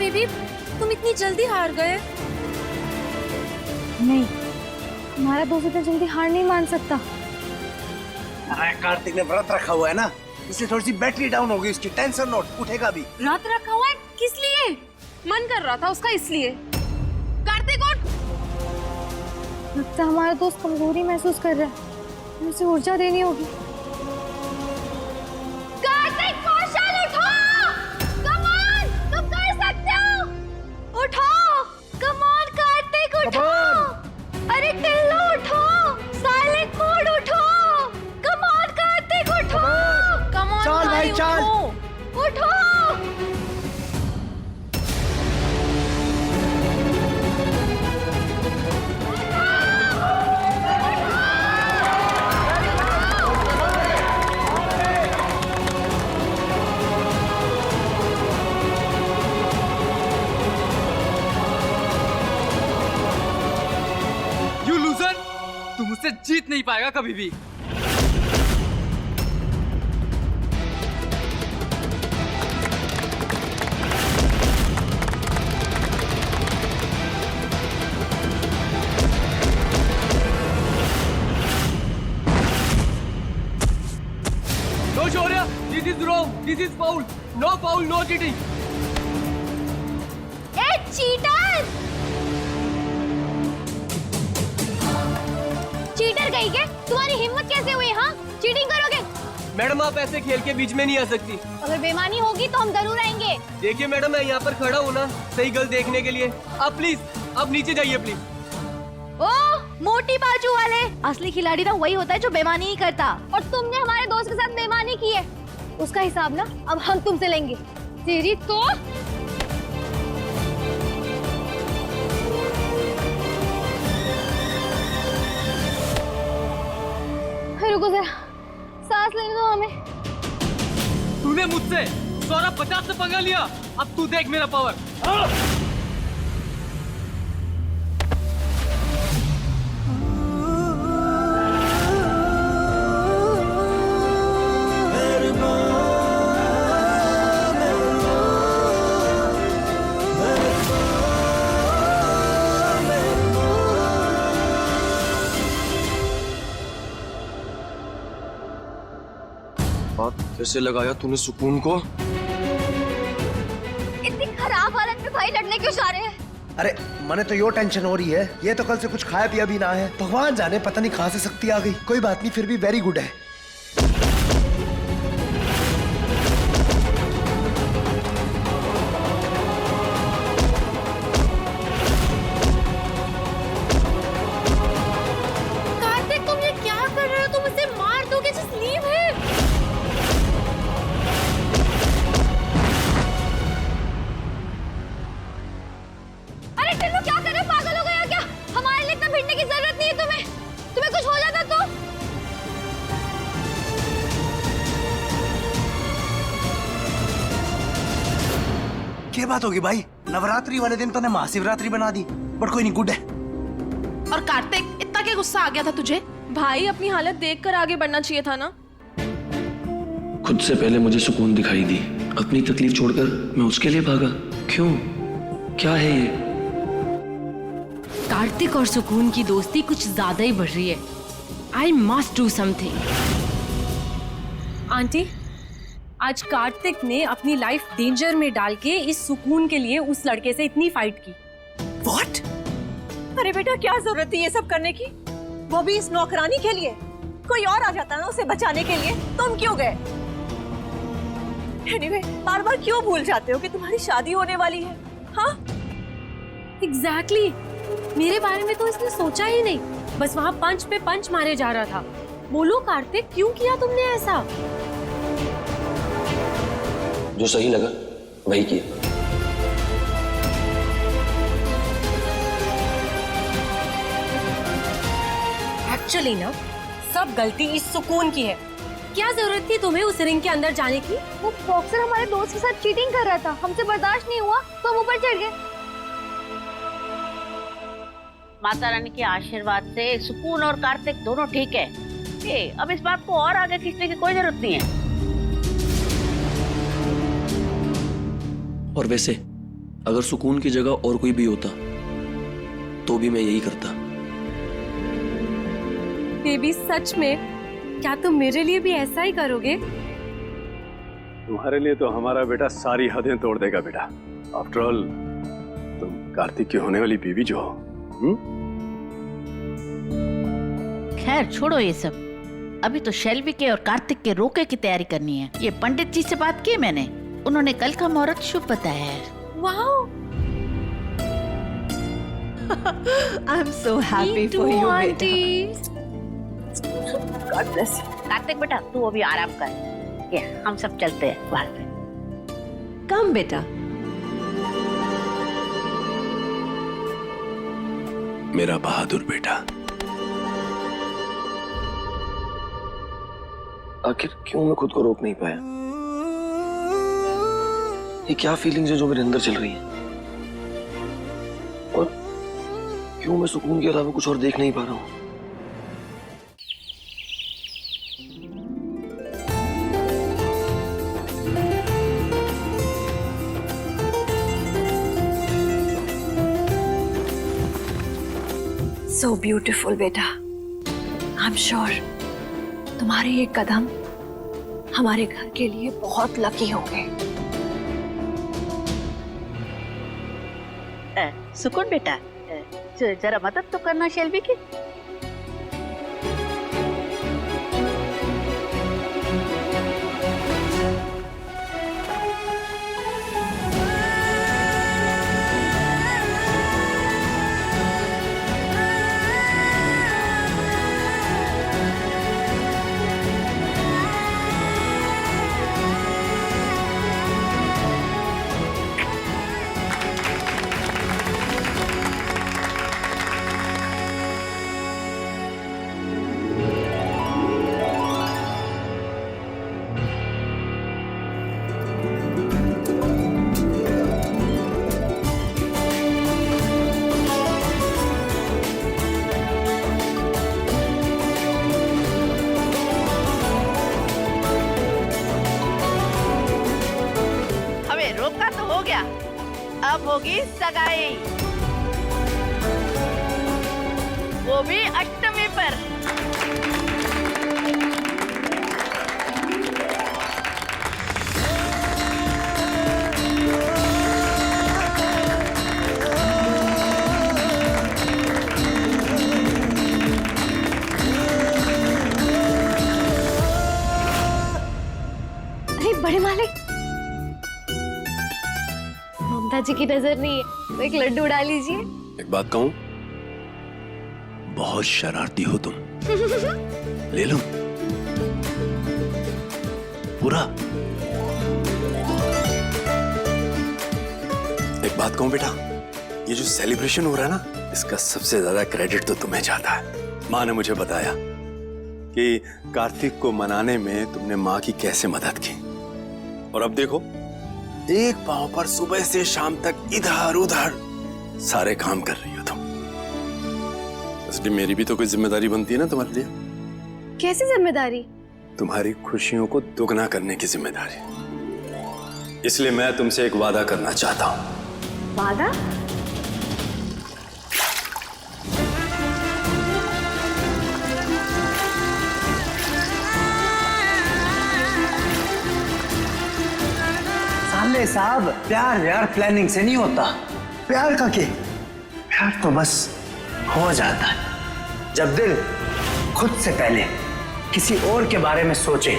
Baby, तुम इतनी जल्दी हार गए? नहीं, हमारा दोस्त इतना जल्दी हार नहीं मान सकता। अरे कार्तिक ने व्रत रखा हुआ है ना, इसलिए थोड़ी सी बैटरी डाउन होगी उसकी। टेंशन नोट, उठेगा भी। रात रखा हुआ है? किस लिए? मन कर रहा था उसका इसलिए। कार्तिक उठ! लगता है हमारा दोस्त कमजोरी महसूस कर रहा है, हमें उसे ऊर्जा देनी होगी। कार्तिक, कौशल उठो! कम ऑन, तुम कर सकते हो! उठो! कम ऑन कार्तिक, उठो! अरे टिल्लू उठो! साइलेंट मोड उठो! कम ऑन कार्तिक, उठो! कम ऑन चल भाई, चल! उठो! यू लूजर, तुम मुझसे जीत नहीं पाएगा कभी भी। No Shaurya, this is wrong. This is foul. No foul, no cheating. A cheater! Cheater कहीं के? तुम्हारी हिम्मत कैसे हुई? हाँ, चीटिंग करोगे? मैडम, आप ऐसे खेल के बीच में नहीं आ सकती। अगर बेईमानी होगी तो हम जरूर आएंगे। देखिए मैडम, मैं यहाँ पर खड़ा हूँ ना सही गलत देखने के लिए। आप प्लीज, आप नीचे जाइए प्लीज। ओ मोटी बाजू वाले, असली खिलाड़ी ना वही होता है जो बेईमानी नहीं करता। और तुमने हमारे दोस्त के साथ बेईमानी की है, उसका हिसाब ना अब हम तुमसे लेंगे। तेरी तो रुको जरा, सांस लेने दो हमें। तूने मुझसे 150 से पंगा लिया, अब तू देख मेरा पावर। कैसे लगाया तूने सुकून को? इतनी खराब हालत में भाई लड़ने क्यों जा रहे हैं? अरे मने तो यो टेंशन हो रही है, ये तो कल से कुछ खाया पिया भी ना है। भगवान जाने पता नहीं कहाँ से शक्ति आ गई। कोई बात नहीं, फिर भी वेरी गुड है। कार्तिक, तुम ये क्या कर रहे हो? तुम उसे मार दोगे, जस्ट लीव हिम। अरे टिल्लू, क्या कर रहे हो? पागल हो गए हो क्या? हमारे लिए इतना भिड़ने की जरूरत नहीं है तुम्हें। तुम्हें कुछ हो जाता तो? क्या बात होगी भाई? नवरात्रि वाले दिन तो ने महाशिवरात्रि बना दी, बट कोई नहीं, गुड है। और कार्तिक, इतना क्या गुस्सा आ गया था तुझे? भाई, अपनी हालत देखकर आगे बढ़ना चाहिए था ना। खुद से पहले मुझे सुकून दिखाई दी, अपनी तकलीफ छोड़कर मैं उसके लिए भागा। क्यों? क्या है ये? कार्तिक और सुकून की दोस्ती कुछ ज्यादा ही बढ़ रही है। I must do something. Aunty, आज कार्तिक ने अपनी लाइफ डेंजर में डाल के इस सुकून के लिए उस लड़के से इतनी फाइट की। What? अरे बेटा, क्या जरूरत थी ये सब करने की? वो भी इस नौकरानी के लिए। कोई और आ जाता ना उसे बचाने के लिए, तुम क्यों गए? Anyway, बार बार क्यों भूल जाते हो कि तुम्हारी शादी होने वाली है? हाँ? एग्जैक्टली, मेरे बारे में तो इसने सोचा ही नहीं, बस वहाँ पंच पे पंच मारे जा रहा था। बोलो कार्तिक, क्यों किया तुमने ऐसा? जो सही लगा वही किया। एक्चुअली ना, सब गलती इस सुकून की है। क्या जरूरत थी तुम्हें उस रिंग के अंदर जाने की? वो बॉक्सर हमारे दोस्त के साथ चीटिंग कर रहा था, हमसे बर्दाश्त नहीं हुआ तो हम ऊपर चढ़ गए। माता रानी के आशीर्वाद से सुकून और कार्तिक दोनों ठीक है। अब इस बात को और आगे खींचने की कोई जरूरत नहीं है। और वैसे अगर सुकून की जगह और कोई भी होता तो भी मैं यही करता। बेबी सच में क्या तुम मेरे लिए भी ऐसा ही करोगे? तुम्हारे लिए तो हमारा बेटा सारी हदें तोड़ देगा बेटा। आफ्टर ऑल तुम कार्तिक की होने वाली बीवी जो हो। खैर छोड़ो ये सब, अभी तो शेल्वी के और कार्तिक के रोके की तैयारी करनी है। ये पंडित जी से बात की मैंने, उन्होंने कल का मुहूर्त शुभ बताया है। Wow, I'm so happy for you, aunty. God bless you. Kartik बेटा तू अभी आराम कर, ये हम सब चलते हैं बाहर पे। Come बेटा। मेरा बहादुर बेटा। आखिर क्यों मैं खुद को रोक नहीं पाया? ये क्या फीलिंग्स है जो मेरे अंदर चल रही हैं? और क्यों मैं सुकून के अलावा कुछ और देख नहीं पा रहा हूं? So beautiful बेटा। I'm sure तुम्हारे ये कदम हमारे घर के लिए बहुत लकी होंगे। सुकून बेटा, जरा मदद तो करना शेल्वी की। रोका तो हो गया, अब होगी सगाई, वो भी अष्टमी पर। अरे बड़े मालिक, ममता जी की नजर नहीं है तो एक लड्डू उड़ा लीजिए। एक बात कहूं, बहुत शरारती हो तुम। ले लो पूरा। एक बात कहूं बेटा, ये जो सेलिब्रेशन हो रहा है ना, इसका सबसे ज्यादा क्रेडिट तो तुम्हें जाता है। माँ ने मुझे बताया कि कार्तिक को मनाने में तुमने माँ की कैसे मदद की, और अब देखो एक पांव पर सुबह से शाम तक इधर उधर सारे काम कर रही हो तुम। इसलिए मेरी भी तो कोई जिम्मेदारी बनती है ना तुम्हारे लिए। कैसी जिम्मेदारी? तुम्हारी खुशियों को दुगना करने की जिम्मेदारी। इसलिए मैं तुमसे एक वादा करना चाहता हूं। वादा? साले साहब, प्यार यार प्लानिंग से नहीं होता। प्यार का क्या? प्यार तो बस हो जाता है जब दिल खुद से पहले किसी और के बारे में सोचे,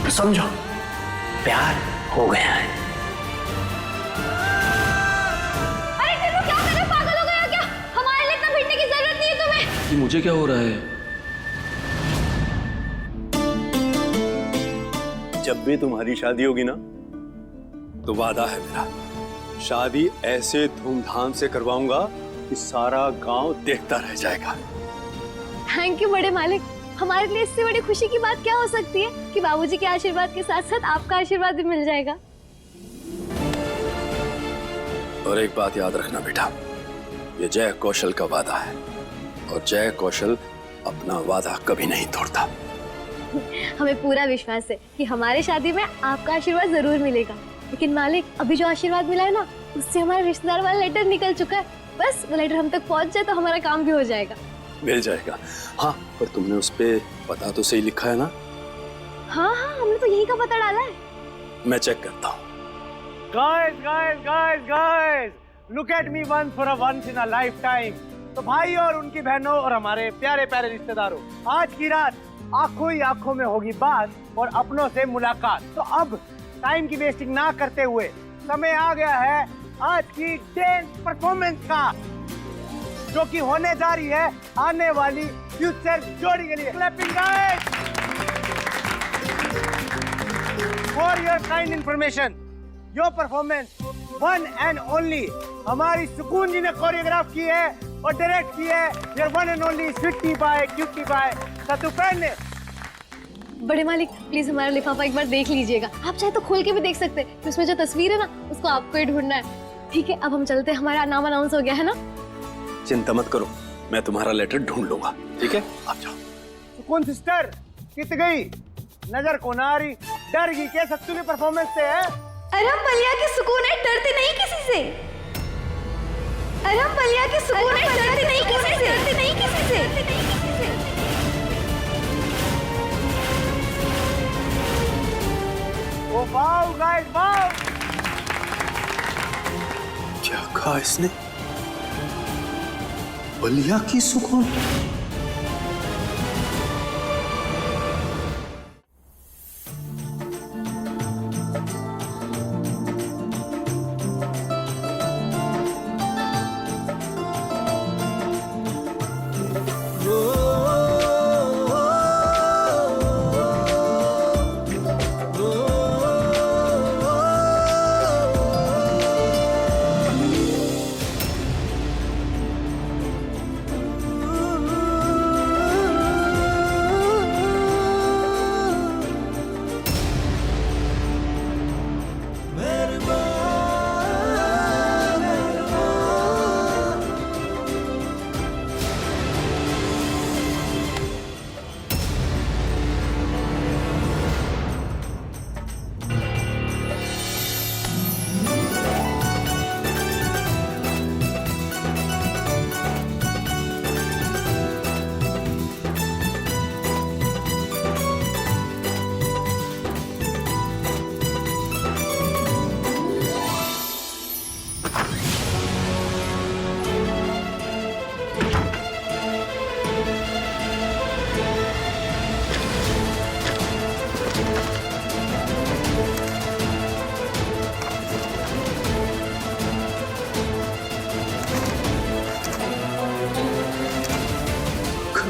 तो समझो प्यार हो गया है। अरे टिल्लू, क्या कर रहे हो? पागल हो गया क्या? हमारे लिए इतना भिड़ने की जरूरत नहीं है तुम्हें। ये मुझे क्या हो रहा है? जब भी तुम्हारी शादी होगी ना, तो वादा है मेरा, शादी ऐसे धूमधाम से करवाऊंगा कि सारा गांव देखता रह जाएगा। थैंक यू बड़े मालिक। हमारे लिए इससे बड़ी खुशी की बात क्या हो सकती है कि बाबूजी के आशीर्वाद के साथ साथ आपका आशीर्वाद भी मिल जाएगा। और एक बात याद रखना बेटा, ये जय कौशल का वादा है, और जय कौशल अपना वादा कभी नहीं तोड़ता। हमें पूरा विश्वास है कि हमारे शादी में आपका आशीर्वाद जरूर मिलेगा। लेकिन मालिक, अभी जो आशीर्वाद मिला है ना, उससे हमारा रिश्तेदार वाला लेटर निकल चुका है। बस वो लेटर हम तक पहुंच जाए तो हमारा काम भी हो जाएगा। मिल जाएगा। हाँ, पर तुमने उस पे पता तो सही लिखा है ना? हाँ हाँ, हमने तो यही का पता डाला है। मैं चेक करता हूँ। Guys, look at me once in a lifetime. तो भाई और उनकी बहनों और हमारे प्यारे प्यारे रिश्तेदारों, आज की रात आंखों ही आंखों में होगी बात और अपनों से मुलाकात। तो अब टाइम की वेस्टिंग ना करते हुए समय आ गया है आज की डांस परफॉर्मेंस का, जो कि होने जा रही है आने वाली फ्यूचर जोड़ी के लिए। Clapping guys. For your kind information, your performance one and only हमारी सुकून जी ने कोरियोग्राफ की है और डायरेक्ट की है। Your one and only sweetie bye cutie bye सतुफैन ने। बड़े मालिक, प्लीज हमारा लिफाफा एक बार देख लीजिएगा। आप चाहे तो खोल के भी देख सकते हैं। उसमें जो तस्वीर है ना, उसको आपको ही ढूंढना है। ठीक है, अब हम चलते हैं। हमारा नाम अनाउंस हो गया है ना? चिंता मत करो, मैं तुम्हारा लेटर ढूंढ लूंगा। ठीक है, आप जाओ। सुकून सिस्टर कित गई? नजर को ना आ रही, डर गई क्या सत्तू की परफॉर्मेंस से है? अरे हम बलिया के सुकून है, डरते नहीं किसी से। अरे हम बलिया के सुकून है, डरते नहीं किसी से, डरते नहीं किसी से। Oh wow guys, wow! क्या कहा इसने? बलिया की सुकून?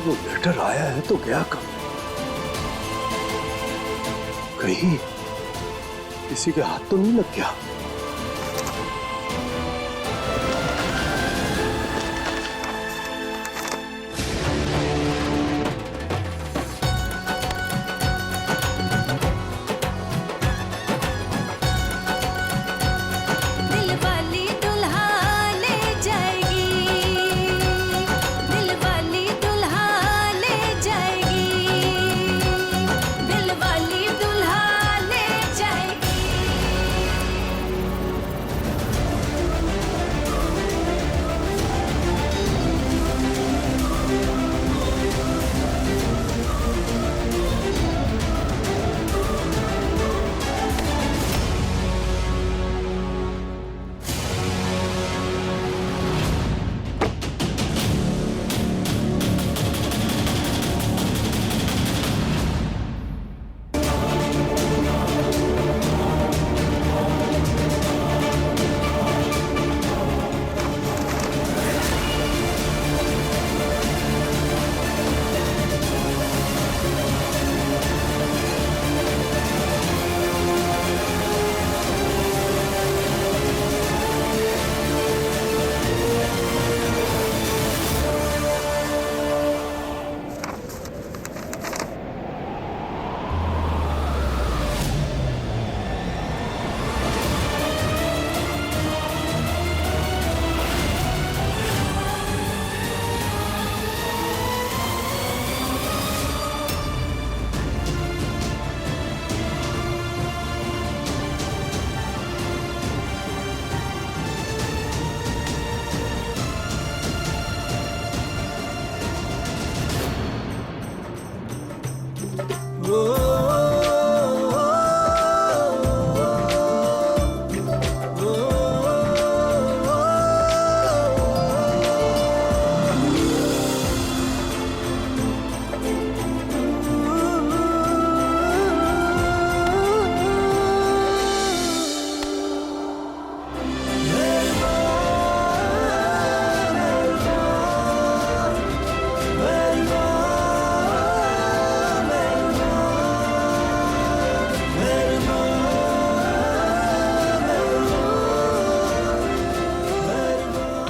वो लेटर आया है तो गया कब? कहीं किसी के हाथ तो नहीं लग गया?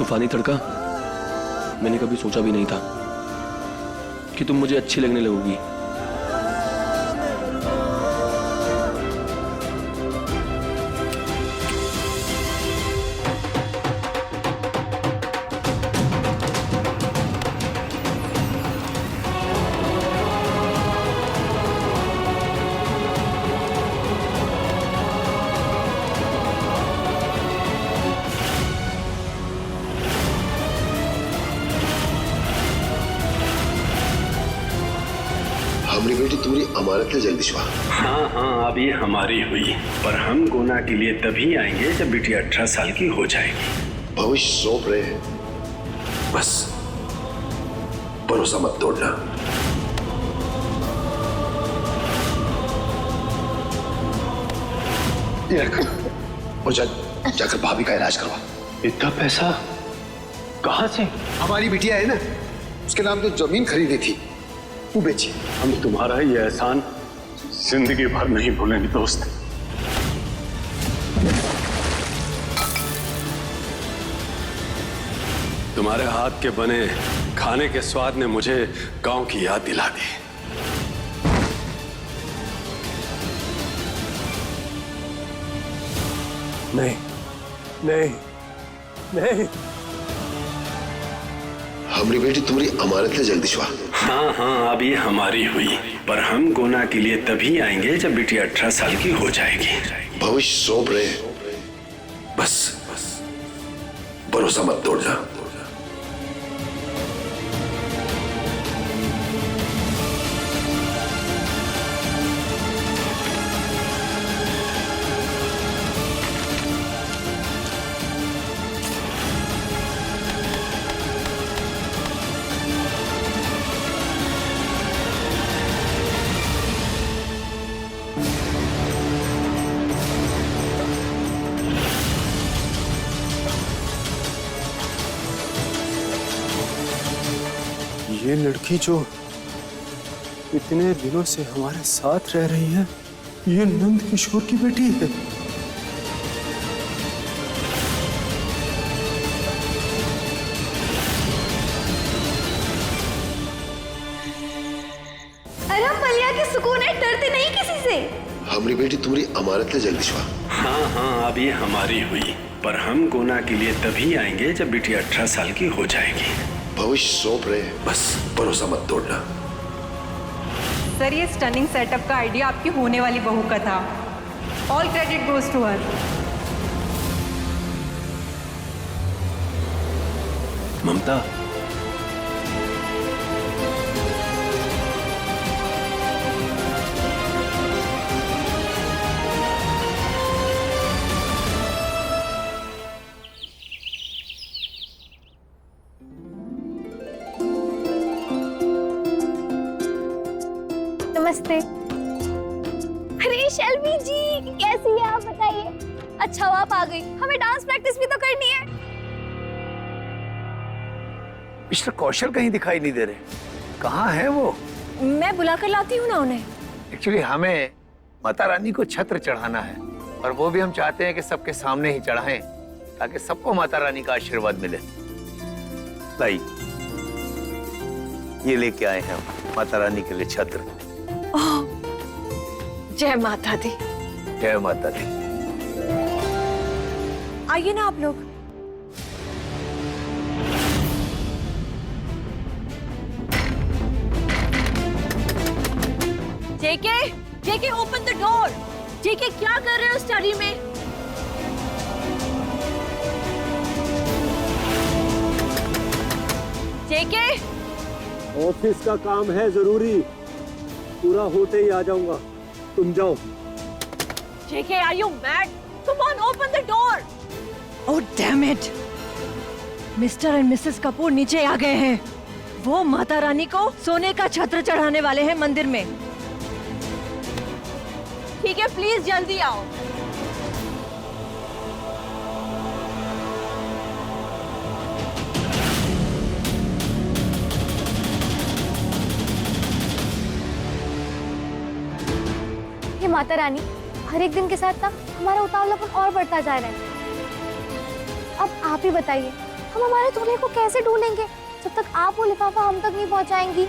तूफानी तड़का, मैंने कभी सोचा भी नहीं था कि तुम मुझे अच्छी लगने लगोगी। हमारी बेटी तुम्हारी अमानत है जगदीशवा। हाँ हाँ, अब ये हमारी हुई, पर हम गोना के लिए तभी आएंगे जब बेटी 18 साल की हो जाएगी। भविष्य सौंप रहे हैं, बस भरोसा मत तोड़ना। ये रख और जाकर भाभी का इलाज करवा। इतना पैसा कहाँ से? हमारी बिटिया है ना, उसके नाम तो जमीन खरीदी थी, वो बेची। हम तुम्हारा ये एहसान जिंदगी भर नहीं भूलेंगे दोस्त। तुम्हारे हाथ के बने खाने के स्वाद ने मुझे गांव की याद दिला दी। नहीं नहीं नहीं, हमारी बेटी तुम्हारी अमानत है जगदीशवा। हाँ हाँ, अब ये हमारी हुई, पर हम गोना के लिए तभी आएंगे जब बेटी 18 साल की हो जाएगी। भविष्य सौंप रहे हैं, बस भरोसा मत तोड़ना। ये लड़की जो इतने दिनों से हमारे साथ रह रही है, ये नंद किशोर की बेटी है। अरे हम मलिया की सुकून है, डरते नहीं किसी से। हमारी बेटी तुम्हारी अमानत है जगदीशवा। हाँ हाँ, अब ये हमारी हुई, पर हम गोना के लिए तभी आएंगे जब बेटी 18 साल की हो जाएगी। भविष्य सौंप रहे हैं, बस भरोसा मत तोड़ना। सर, ये स्टनिंग सेटअप का आइडिया आपकी होने वाली बहू का था। All credit goes to her. Mamata, नमस्ते। अरे शैलवी जी, कैसी है आप बताइए? अच्छा हुआ आप आ गई, हमें डांस प्रैक्टिस भी तो करनी है। मिस्टर कौशल कहीं दिखाई नहीं दे रहे, कहाँ है वो? मैं बुलाकर लाती हूँ ना उन्हें। एक्चुअली हमें माता रानी को छत्र चढ़ाना है, और वो भी हम चाहते हैं कि सबके सामने ही चढ़ाएं, ताकि सबको माता रानी का आशीर्वाद मिले। भाई, ये लेके आए हैं हम माता रानी के लिए छत्र। जय माता दी। जय माता दी। आइए ना आप लोग। जेके, जेके ओपन द डोर। जेके क्या कर रहे हो स्टडी में? जेके, ऑफिस का काम है जरूरी, पूरा होते ही आ जाऊंगा, तुम जाओ। JK, are you mad? Come on, open the door. Oh damn it, mister and missus Kapoor नीचे आ गए हैं। वो माता रानी को सोने का छत्र चढ़ाने वाले हैं मंदिर में। ठीक है, प्लीज जल्दी आओ। हे माता रानी, हर एक दिन के साथ ना हमारा उतावलापन और बढ़ता जा रहा है। अब आप ही बताइए, हम हमारे दूल्हे को कैसे ढूंढेंगे जब तक आप वो लिफाफा हम तक नहीं पहुंचाएंगी?